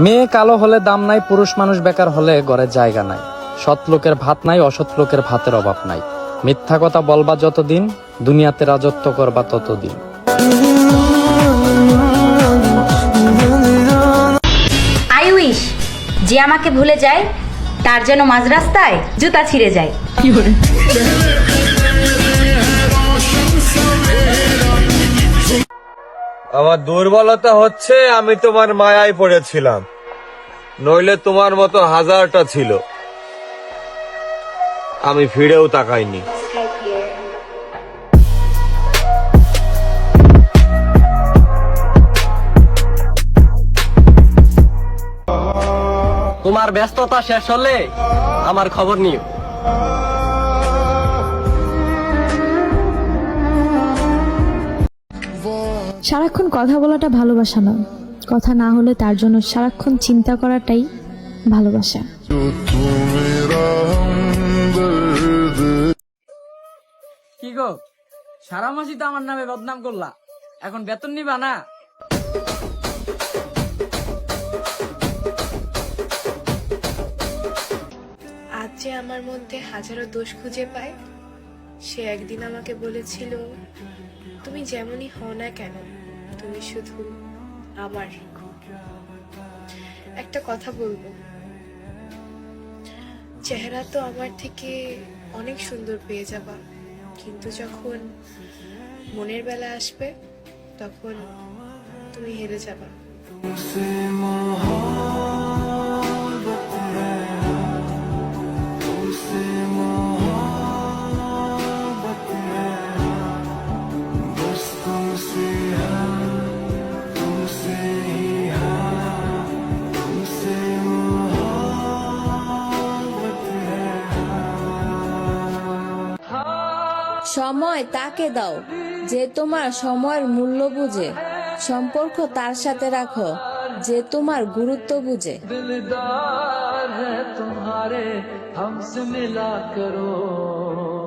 মেয়ে কালো হলে দাম নাই, পুরুষ মানুষ বেকার হলে ঘরে জায়গা নাই। সৎ লোকের ভাত নাই, অসৎ লোকের ভাতের অভাব নাই। মিথ্যা কথা বলবা যতদিন, দুনিয়াতে রাজত্ব করবা ততদিন। আই উইশ যে আমাকে ভুলে যায় তার যেন মাঝ রাস্তায় জুতা ছিঁড়ে যায়। আমার দুর্বলতা হচ্ছে আমি তোমার মায়ায় পড়েছিলাম, নইলে তোমার মতো হাজারটা ছিল, আমি ফিরেও তাকাইনি। তোমার ব্যস্ততা শেষ হলে আমার খবর নিও। সারাক্ষণ কথা বলাটা ভালোবাসা না, কথা না হলে তার জন্য সারাক্ষণ চিন্তা করাটাই ভালোবাসা। কি গো, সারা মাসই তো আমার নামে বদনাম করলা, এখন বেতন নিবা না? আজ যে আমার মধ্যে হাজারো দোষ খুঁজে পায়, সে একদিন আমাকে বলেছিল, তুমি যেমনই হও না কেন, তুমি শুধু আমার। একটা কথা বলবো, চেহারা তো আমার থেকে অনেক সুন্দর পেয়ে যাবা, কিন্তু যখন মনের বেলা আসবে তখন তুমি হেরে যাবা। সময় তাকে দাও যে তোমার সময়ের মূল্য বুঝে, সম্পর্ক তার সাথে রাখো যে তোমার গুরুত্ব বুঝে। দিলদার है तुम्हारे हमसे मिला करो।